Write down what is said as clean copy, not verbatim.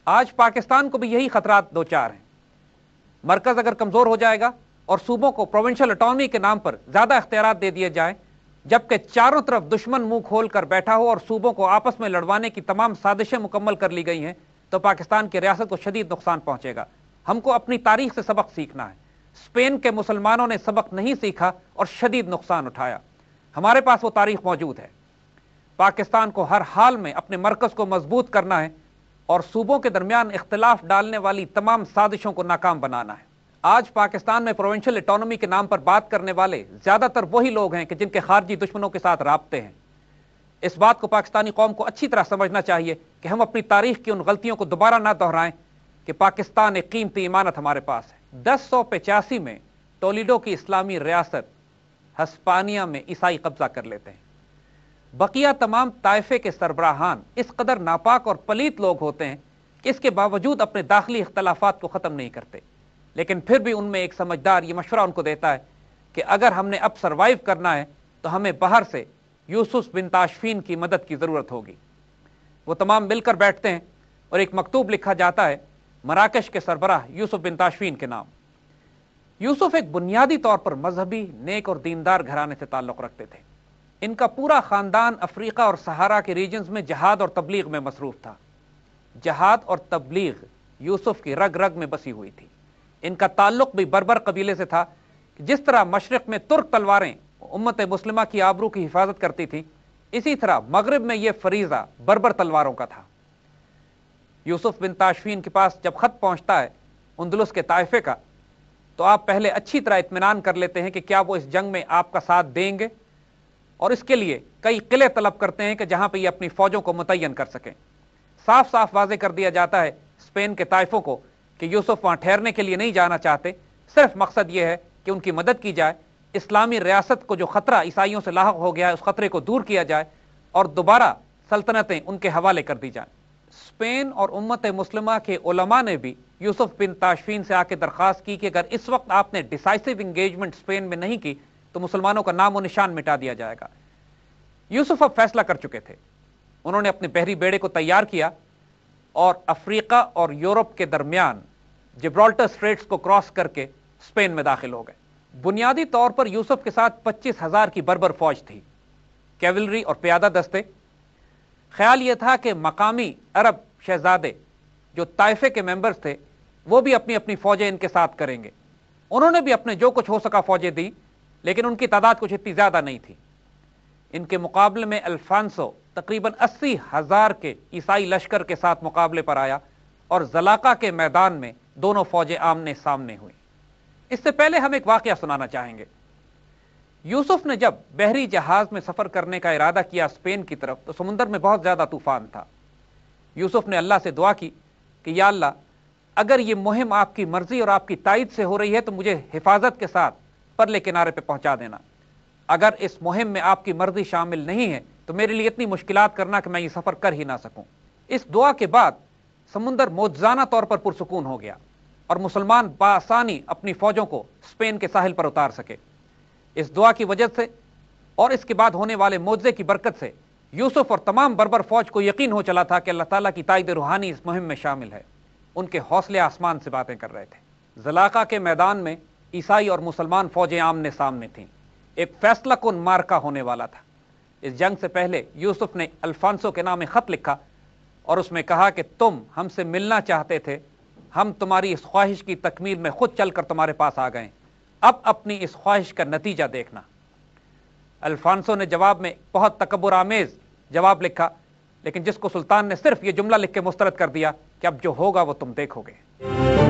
آج پاکستان کو بھی یہی خطرات دو چار ہیں۔ مرکز اگر کمزور ہو جائے گا اور صوبوں کو پروونشل اٹانومی کے نام پر زیادہ اختیارات دے دیے جائیں، جبکہ چاروں طرف دشمن منہ کھول کر بیٹھا ہو اور صوبوں کو آپس میں لڑوانے کی تمام سازشیں مکمل کر لی گئی ہیں، تو پاکستان کی ریاست کو شدید نقصان پہنچے گا۔ ہم کو اپنی تاریخ سے سبق سیکھنا ہے۔ اسپین کے مسلمانوں نے سبق نہیں سیکھا اور شدید نقصان اٹھایا۔ ہمارے پاس وہ تاریخ موجود ہے۔ پاکستان کو ہر حال میں اپنے مرکز کو مضبوط کرنا ہے اور صوبوں کے درمیان اختلاف ڈالنے والی تمام سازشوں کو ناکام بنانا ہے۔ آج پاکستان میں پروونشل اٹانومی کے نام پر بات کرنے والے زیادہ تر وہی لوگ ہیں کہ جن کے خارجی دشمنوں کے ساتھ رابطے ہیں۔ اس بات کو پاکستانی قوم کو اچھی طرح سمجھنا چاہیے کہ ہم اپنی تاریخ کی ان غلطیوں کو دوبارہ نہ دہرائیں کہ پاکستان ایک قیمتی امانت ہمارے پاس ہے۔ 1085 میں تولیڈو کی اسلامی ریاست ہسپانیہ میں عیسائی قبضہ کر لیتے ہیں۔ بقیہ تمام طائفے کے سربراہان اس قدر ناپاک اور پلیت لوگ ہوتے ہیں کہ اس کے باوجود اپنے داخلی اختلافات کو ختم نہیں کرتے، لیکن پھر بھی ان میں ایک سمجھدار یہ مشورہ ان کو دیتا ہے کہ اگر ہم نے اب سروائیو کرنا ہے تو ہمیں باہر سے یوسف بن تاشفین کی مدد کی ضرورت ہوگی۔ وہ تمام مل کر بیٹھتے ہیں اور ایک مکتوب لکھا جاتا ہے مراکش کے سربراہ یوسف بن تاشفین کے نام۔ یوسف ایک بنیادی طور پر مذہبی، نیک اور دیندار گھرانے سے تعلق رکھتے تھے۔ ان کا پورا خاندان افریقہ اور صحارا کے ریجنز میں جہاد اور تبلیغ میں مصروف تھا۔ جہاد اور تبلیغ یوسف کی رگ رگ میں بسی ہوئی تھی۔ ان کا تعلق بھی بربر قبیلے سے تھا کہ جس طرح مشرق میں ترک تلواریں امت مسلمہ کی آبرو کی حفاظت کرتی تھی، اسی طرح مغرب میں یہ فریضہ بربر تلواروں کا تھا۔ یوسف بن تاشفین کے پاس جب خط پہنچتا ہے اندلس کے طائفے کا، تو آپ پہلے اچھی طرح اطمینان کر لیتے ہیں کہ کیا وہ اس جنگ میں آپ کا ساتھ دیں گے، اور اس کے لیے کئی قلعے طلب کرتے ہیں کہ جہاں پہ یہ اپنی فوجوں کو متعین کر سکیں۔ صاف صاف واضح کر دیا جاتا ہے اسپین کے طائفوں کو کہ یوسف وہاں ٹھہرنے کے لیے نہیں جانا چاہتے، صرف مقصد یہ ہے کہ ان کی مدد کی جائے، اسلامی ریاست کو جو خطرہ عیسائیوں سے لاحق ہو گیا ہے اس خطرے کو دور کیا جائے اور دوبارہ سلطنتیں ان کے حوالے کر دی جائیں۔ اسپین اور امت مسلمہ کے علماء نے بھی یوسف بن تاشفین سے آ کے درخواست کی کہ اگر اس وقت آپ نے ڈیسائسو انگیجمنٹ اسپین میں نہیں کی تو مسلمانوں کا نام و نشان مٹا دیا جائے گا۔ یوسف اب فیصلہ کر چکے تھے۔ انہوں نے اپنے بحری بیڑے کو تیار کیا اور افریقہ اور یورپ کے درمیان جبرالٹر اسٹریٹس کو کراس کر کے اسپین میں داخل ہو گئے۔ بنیادی طور پر یوسف کے ساتھ 25,000 کی بربر فوج تھی، کیولری اور پیادہ دستے۔ خیال یہ تھا کہ مقامی عرب شہزادے جو طائفے کے ممبرز تھے وہ بھی اپنی اپنی فوجیں ان کے ساتھ کریں گے۔ انہوں نے بھی اپنے جو کچھ ہو سکا فوجیں دی، لیکن ان کی تعداد کچھ اتنی زیادہ نہیں تھی۔ ان کے مقابلے میں الفانسو تقریباً 80,000 کے عیسائی لشکر کے ساتھ مقابلے پر آیا اور زلاقہ کے میدان میں دونوں فوجیں آمنے سامنے ہوئیں۔ اس سے پہلے ہم ایک واقعہ سنانا چاہیں گے۔ یوسف نے جب بحری جہاز میں سفر کرنے کا ارادہ کیا اسپین کی طرف، تو سمندر میں بہت زیادہ طوفان تھا۔ یوسف نے اللہ سے دعا کی کہ یا اللہ، اگر یہ مہم آپ کی مرضی اور آپ کی تائید سے ہو رہی ہے تو مجھے حفاظت کے ساتھ پرلے کنارے پہ پہنچا دینا۔ اگر اس مہم میں آپ کی مرضی شامل نہیں ہے تو میرے لیے اتنی مشکلات کرنا کہ میں یہ سفر کر ہی نہ سکوں۔ اس دعا کے بعد سمندر معجزانہ طور پر پرسکون ہو گیا اور مسلمان بآسانی اپنی فوجوں کو اسپین کے ساحل پر اتار سکے۔ اس دعا کی وجہ سے اور اس کے بعد ہونے والے معجزے کی برکت سے یوسف اور تمام بربر فوج کو یقین ہو چلا تھا کہ اللہ تعالیٰ کی تائید روحانی اس مہم میں شامل ہے۔ ان کے حوصلے آسمان سے باتیں کر رہے تھے۔ زلاقہ کے میدان میں عیسائی اور مسلمان فوجیں آمنے سامنے تھیں۔ ایک فیصلہ کن مارکا ہونے والا تھا۔ اس جنگ سے پہلے یوسف نے الفانسو کے نام خط لکھا اور اس میں کہا کہ تم ہم سے ملنا چاہتے تھے، ہم تمہاری اس خواہش کی تکمیل میں خود چل کر تمہارے پاس آ گئے، اب اپنی اس خواہش کا نتیجہ دیکھنا۔ الفانسو نے جواب میں بہت تکبر آمیز جواب لکھا، لیکن جس کو سلطان نے صرف یہ جملہ لکھ کے مسترد کر دیا کہ اب جو ہوگا وہ تم دیکھو گے۔